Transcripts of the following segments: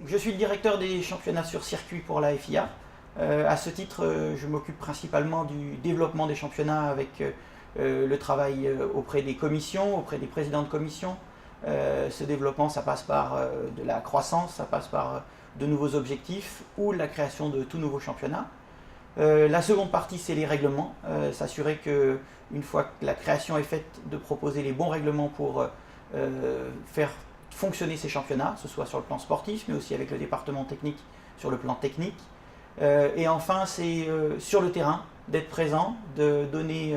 Je suis le directeur des championnats sur circuit pour la FIA. À ce titre, je m'occupe principalement du développement des championnats avec le travail auprès des commissions, auprès des présidents de commission. Ce développement, ça passe par de la croissance, ça passe par de nouveaux objectifs ou la création de tout nouveaux championnats. La seconde partie, c'est les règlements. S'assurer qu'une fois que la création est faite, de proposer les bons règlements pour faire fonctionner ces championnats, que ce soit sur le plan sportif, mais aussi avec le département technique sur le plan technique. Et enfin, c'est sur le terrain, d'être présent, de donner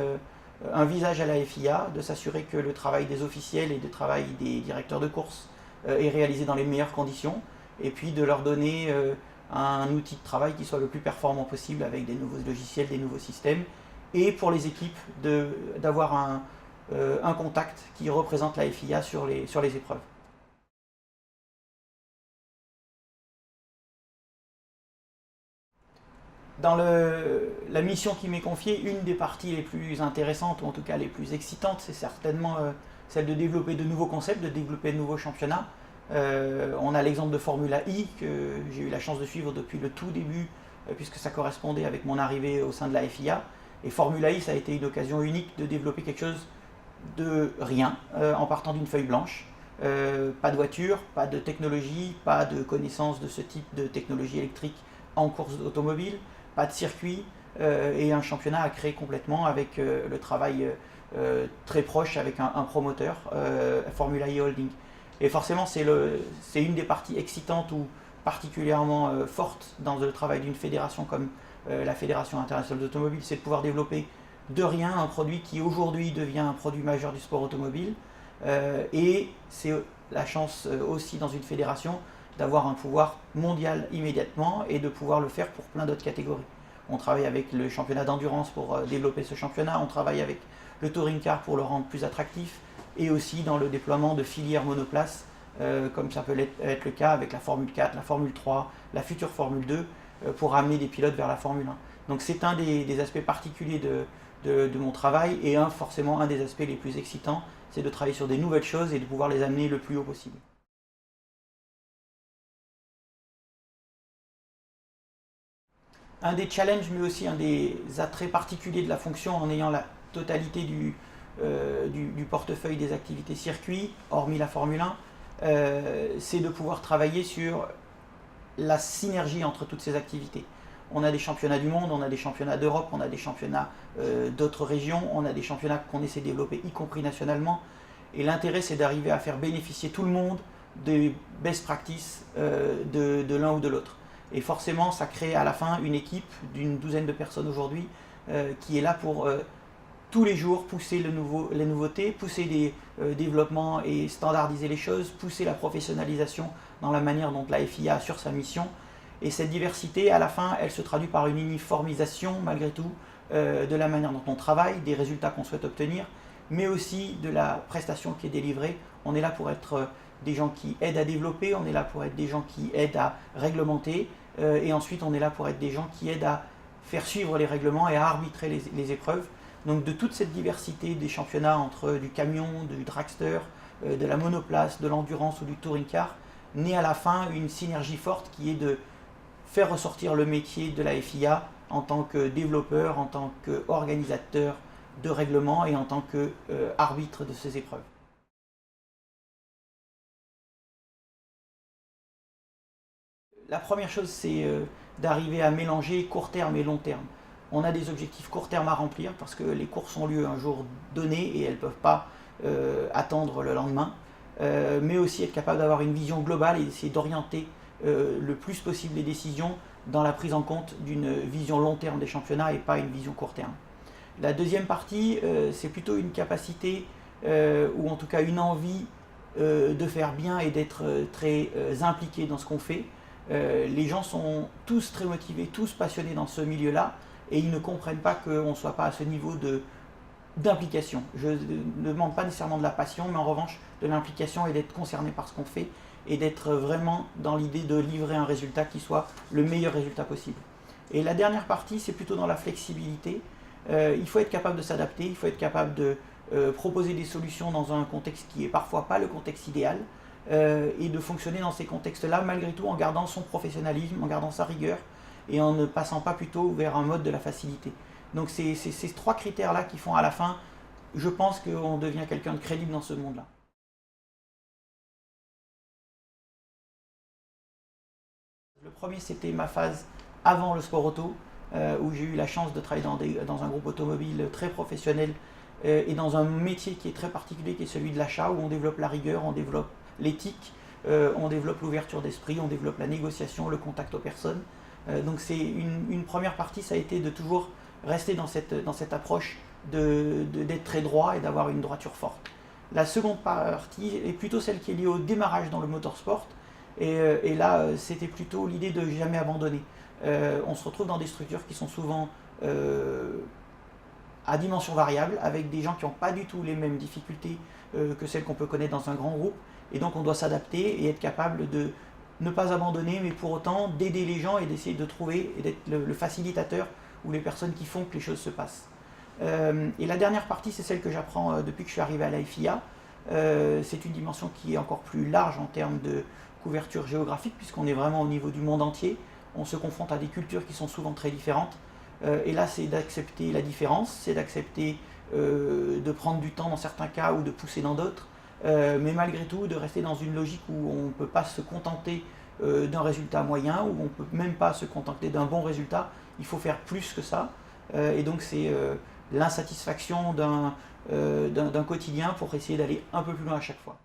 un visage à la FIA, de s'assurer que le travail des officiels et le travail des directeurs de course est réalisé dans les meilleures conditions, et puis de leur donner un outil de travail qui soit le plus performant possible avec des nouveaux logiciels, des nouveaux systèmes, et pour les équipes d'avoir un contact qui représente la FIA sur les épreuves. Dans la mission qui m'est confiée, une des parties les plus intéressantes, ou en tout cas les plus excitantes, c'est certainement celle de développer de nouveaux concepts, de développer de nouveaux championnats. On a l'exemple de Formula I, que j'ai eu la chance de suivre depuis le tout début, puisque ça correspondait avec mon arrivée au sein de la FIA. Et Formula I, ça a été une occasion unique de développer quelque chose de rien, en partant d'une feuille blanche. Pas de voiture, pas de technologie, pas de connaissance de ce type de technologie électrique en course automobile, pas de circuit, et un championnat à créer complètement avec le travail très proche avec un promoteur, Formula E Holding. Et forcément, c'est une des parties excitantes ou particulièrement fortes dans le travail d'une fédération comme la Fédération internationale d'automobile, c'est de pouvoir développer de rien un produit qui aujourd'hui devient un produit majeur du sport automobile. Et c'est la chance aussi dans une fédération d'avoir un pouvoir mondial immédiatement et de pouvoir le faire pour plein d'autres catégories. On travaille avec le championnat d'endurance pour développer ce championnat, on travaille avec le touring car pour le rendre plus attractif, et aussi dans le déploiement de filières monoplaces, comme ça peut être le cas avec la Formule 4, la Formule 3, la future Formule 2, pour amener des pilotes vers la Formule 1. Donc c'est un des aspects particuliers de mon travail, et forcément un des aspects les plus excitants, c'est de travailler sur des nouvelles choses et de pouvoir les amener le plus haut possible. Un des challenges, mais aussi un des attraits particuliers de la fonction, en ayant la totalité du portefeuille des activités circuit, hormis la Formule 1, c'est de pouvoir travailler sur la synergie entre toutes ces activités. On a des championnats du monde, on a des championnats d'Europe, on a des championnats d'autres régions, on a des championnats qu'on essaie de développer, y compris nationalement. Et l'intérêt, c'est d'arriver à faire bénéficier tout le monde des best practices de l'un ou de l'autre. Et forcément, ça crée à la fin une équipe d'une douzaine de personnes aujourd'hui qui est là pour tous les jours pousser les nouveautés, pousser les développements et standardiser les choses, pousser la professionnalisation dans la manière dont la FIA assure sa mission. Et cette diversité, à la fin, elle se traduit par une uniformisation, malgré tout, de la manière dont on travaille, des résultats qu'on souhaite obtenir, mais aussi de la prestation qui est délivrée. On est là pour être des gens qui aident à développer, on est là pour être des gens qui aident à réglementer, et ensuite on est là pour être des gens qui aident à faire suivre les règlements et à arbitrer les épreuves. Donc de toute cette diversité des championnats, entre du camion, du dragster, de la monoplace, de l'endurance ou du touring car, naît à la fin une synergie forte qui est de faire ressortir le métier de la FIA en tant que développeur, en tant qu'organisateur de règlements et en tant qu'arbitre de ces épreuves. La première chose, c'est d'arriver à mélanger court terme et long terme. On a des objectifs court terme à remplir parce que les courses ont lieu un jour donné et elles ne peuvent pas attendre le lendemain, mais aussi être capable d'avoir une vision globale et d'essayer d'orienter le plus possible les décisions dans la prise en compte d'une vision long terme des championnats et pas une vision court terme. La deuxième partie, c'est plutôt une capacité, ou en tout cas une envie de faire bien et d'être très impliqué dans ce qu'on fait. Les gens sont tous très motivés, tous passionnés dans ce milieu-là, et ils ne comprennent pas qu'on ne soit pas à ce niveau d'implication. Je ne demande pas nécessairement de la passion, mais en revanche de l'implication et d'être concerné par ce qu'on fait, et d'être vraiment dans l'idée de livrer un résultat qui soit le meilleur résultat possible. Et la dernière partie, c'est plutôt dans la flexibilité. Il faut être capable de s'adapter, il faut être capable de proposer des solutions dans un contexte qui n'est parfois pas le contexte idéal, et de fonctionner dans ces contextes-là, malgré tout en gardant son professionnalisme, en gardant sa rigueur, et en ne passant pas plutôt vers un mode de la facilité. Donc c'est ces trois critères-là qui font à la fin, je pense qu'on devient quelqu'un de crédible dans ce monde-là. Le premier, c'était ma phase avant le sport auto, où j'ai eu la chance de travailler dans un groupe automobile très professionnel et dans un métier qui est très particulier, qui est celui de l'achat, où on développe la rigueur, on développe l'éthique, on développe l'ouverture d'esprit, on développe la négociation, le contact aux personnes. Donc c'est une première partie, ça a été de toujours rester dans cette approche d'être très droit et d'avoir une droiture forte. La seconde partie est plutôt celle qui est liée au démarrage dans le motorsport. Et là, c'était plutôt l'idée de jamais abandonner. On se retrouve dans des structures qui sont souvent à dimension variable, avec des gens qui n'ont pas du tout les mêmes difficultés que celles qu'on peut connaître dans un grand groupe. Et donc on doit s'adapter et être capable de ne pas abandonner, mais pour autant d'aider les gens et d'essayer de trouver et d'être le facilitateur ou les personnes qui font que les choses se passent. Et la dernière partie, c'est celle que j'apprends depuis que je suis arrivé à la FIA. C'est une dimension qui est encore plus large en termes de couverture géographique, puisqu'on est vraiment au niveau du monde entier. On se confronte à des cultures qui sont souvent très différentes. Et là, c'est d'accepter la différence, c'est d'accepter de prendre du temps dans certains cas ou de pousser dans d'autres, mais malgré tout, de rester dans une logique où on ne peut pas se contenter d'un résultat moyen, où on ne peut même pas se contenter d'un bon résultat. Il faut faire plus que ça. Et donc, c'est l'insatisfaction d'un quotidien pour essayer d'aller un peu plus loin à chaque fois.